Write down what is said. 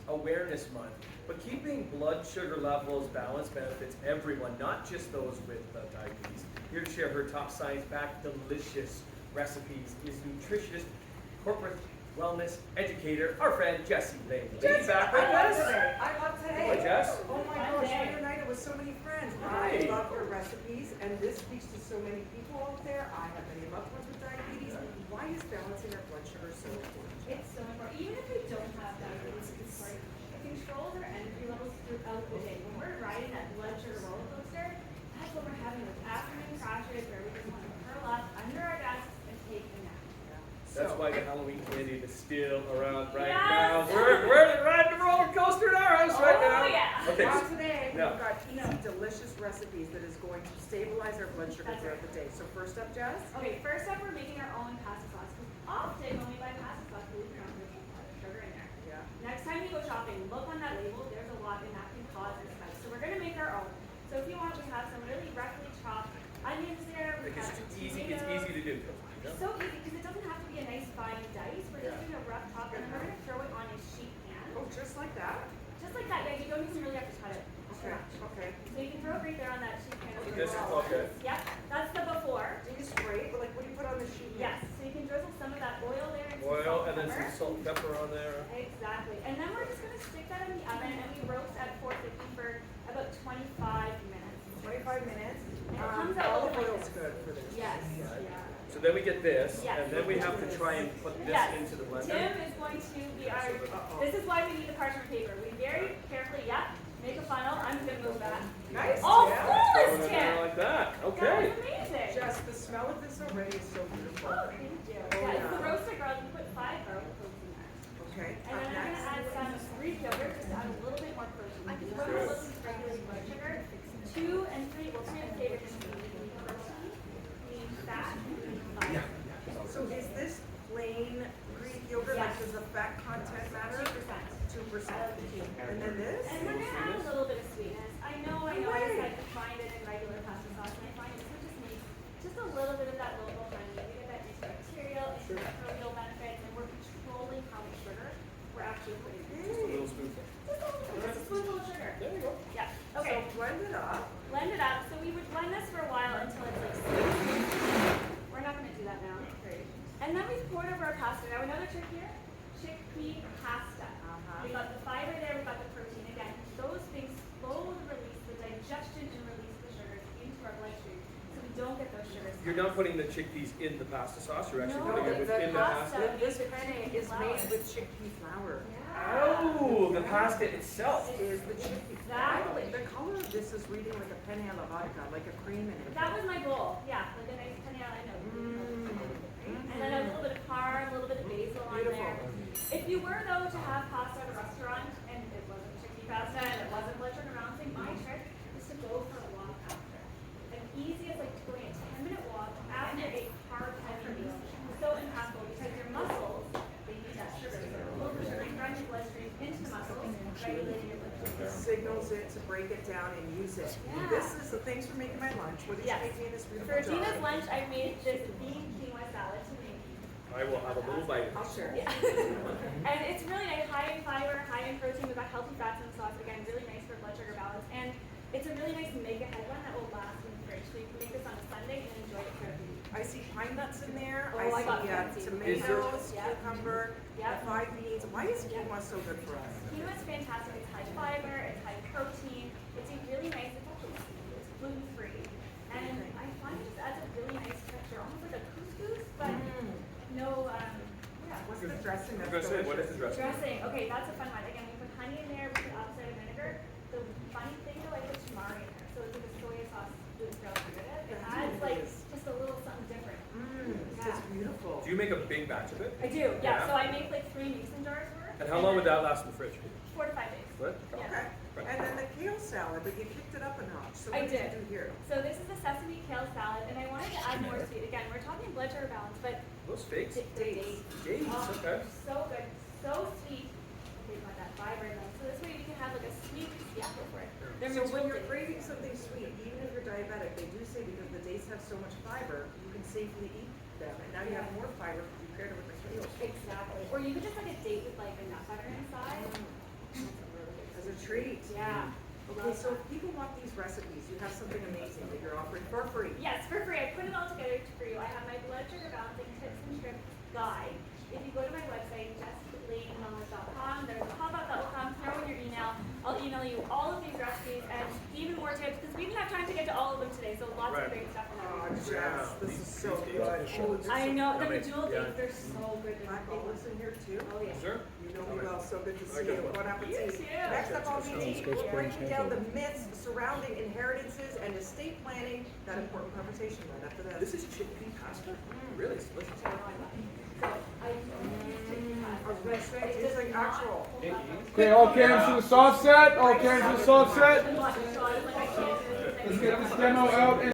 Awareness Month. But keeping blood sugar levels balanced benefits everyone, not just those with diabetes. Here to share her top science-backed delicious recipes is nutritionist, corporate wellness educator, our friend Jessie Lane. Jessie, back with us. I love today. Hello, Jess. Oh my gosh, the other night it was so many friends. Hi. I love your recipes, and this speaks to so many people out there. I have many loved ones with diabetes. Why is balancing our blood sugar so important? It's so important. Even if we don't have diabetes, it's important. It controls our energy levels throughout the day. When we're riding that blood sugar roller coaster, that's what we're having with afternoon crashes where we just want to curl up under our desks and take a nap. That's why the Halloween candy is still around right Yes. now. We're riding the roller coaster in our house right now. Oh, yeah. Okay. Now today, No. we've got easy, delicious recipes that is going to stabilize our blood sugar That's throughout right. the day. So first up, Jess? Okay, first up, we're making our own pasta sauce. Because often when we buy pasta sauce, we leave around with a lot of sugar in there. Yeah. Next time you go shopping, look on that label. There's a lot, and that can cause this spike. So we're going to make our own. So if you want, we have some really roughly chopped onions there. We Like have it's tomatoes. easy to do. It's so easy because it doesn't have to be a nice fine dice. We're just doing a rough chop, and then we're going to throw it on a sheet pan. Oh, just like that? Just like that. Yeah, you don't even really have to cut it. Okay. Okay. So you can throw it right there on that sheet pan. Like this? Okay. Yep, that's the before. Do you spray? Like, what do you put on the sheet? Yes, so you can drizzle some of that oil there and some Oil salt and then pepper. some salt and pepper on there. Exactly. And then we're just going to stick that in the oven and we roast at 450 for about 25 minutes. 25 minutes. And it comes out Olive looking like oil's this. good for this. Yes, yeah. So then we get this, Yes. and then we have to try and put this Yes. into the blender. Tim is going to be our, this is why we need the parchment paper. We very carefully, make a funnel. I'm going to move that. Nice. Oh, yeah. Throw it flawless, in there Tim! like that. That Okay. was amazing. Just the smell of this already is so beautiful. Oh, thank you. Oh, Yeah, it's the yeah. roasted garlic. We put 5 garlic cloves in there. Okay. And then I'm going to add some Greek yogurt just to add a little bit more protein. I can put a little bit of regulated blood sugar. 2 and 3, well, 3 of the favorite things we need protein, we need fat, and we need fiber. So is this plain Greek yogurt? Like, Yes. does the fat content matter? 2%. 2%. And then this? And we're going to add a little bit of sweetness. I know I said to find it in regular pasta sauce, and I find this one just makes just a little bit of that local honey. We get that antibacterial, antimicrobial benefits, and we're controlling how much sugar we're actually putting in. Just a little spoonful. Just a spoonful of sugar. There you go. Yeah. Okay. So blend it up. Blend it up. So we would blend this for a while until it's like smooth. We're not going to do that now. Okay. And then we've poured over our pasta. Now another trick here, chickpea pasta. We got the fiber there, we got the protein. Again, those things slowly release the digestion and release the sugars into our bloodstream, so we don't get those sugars. You're not putting the chickpeas in the pasta sauce, you're actually No, putting it the within the pasta. pasta. This penne is made with chickpea flour. Oh, the pasta itself. It is the chickpea. Exactly. The color of this is reading like a penne alla vodka, like a cream in it. That was my goal. Yeah, like a nice penne alla And then a little bit of parm, a little bit of basil on Beautiful. there. If you were though to have pasta at a restaurant and it wasn't chickpea pasta and it wasn't blood sugar balancing, my trick is to go for a walk after. An easiest like going a 10-minute walk after a hard heavy meal is so impactful because your muscles, they need that sugar. So it pulls the sugar from your bloodstream into the muscles, regulating your blood sugar. Signals it to break it down and use it. Yeah. This is the things for making my lunch. What did Yes. you make me in this beautiful For jar? Dina's lunch, I made this bean quinoa salad to make. I will have a little bite. I'll share. Yeah. And it's really nice, high in fiber, high in protein. We've got healthy fats in the sauce. Again, really nice for blood sugar balance. And it's a really nice make ahead one that will last in the fridge. So you can make this on a Sunday and enjoy it throughout the week. I see pine nuts in there. Oh, I I got see fancy. tomatoes, Yep. cucumber, Yep. the 5 beans. Why is quinoa so good for us? Quinoa is fantastic. It's high fiber, it's high protein. It's a really nice, it's actually sweet, it's gluten free. And I find it just adds a really nice texture, almost like a couscous, but no, What's the dressing I'm that's gonna say, what is delicious? the dressing? dressing. Okay, that's a fun one. Again, we put honey in there, we put apple cider vinegar. The funny thing though, I put tamari in there. So it's like a soy sauce with derivative. It adds like just a little something different. It's just beautiful. Do you make a big batch of it? I do, Yeah. yeah. So I make like 3 mason jars worth. And how long would that last in the fridge? 4 to 5 days. What? Yeah. Okay. And then the kale salad, but you kicked it up a notch. So I what did did. you do here? So this is a sesame kale salad, and I wanted to add more sweet. Again, we're talking blood sugar balance, but Those fakes? dates. Dates, Oh, okay. so good, so sweet. They've got that fiber in them. So this way we can have like a sweet, yeah, go for it. They're So when you're mature craving something sweet, even if you're diabetic, they do say because the dates have so much fiber, you can safely eat them. And now you have more fiber because you paired it with the kale. dates. Exactly. Or you could just like a date with like a nut butter inside. treat. Yeah. Okay, so if people want these recipes, you have something amazing that you're offering for free. Yes, for free. I put it all together for you. I have my blood sugar balancing tips and tricks guide. If you go to my website, justlainknowledge.com, there's a pop-up that will come, throw in your email. I'll email you all of these recipes and even more tips because we didn't have time to get to all of them today, so lots of great stuff in Oh, there. Jess, this is so good. I know, the Yummy. medjool Yeah. things, they're so good. They're Black big olives ones. in here too. Oh, yeah. Sure. You know me well, so good to see I you. got one. Bon appetit. You too. Next up on BT, Let's go we're breaking Springs down the Hangover. myths surrounding inheritances and estate planning. That important conversation right after this. This is chickpea pasta? Really? It's delicious. So I use chicken I was pasta. gonna say, it tastes like actual. Okay, all cans to the sauce set. All cans to the sauce set. So I was like, I can't do this. Let's get this demo out.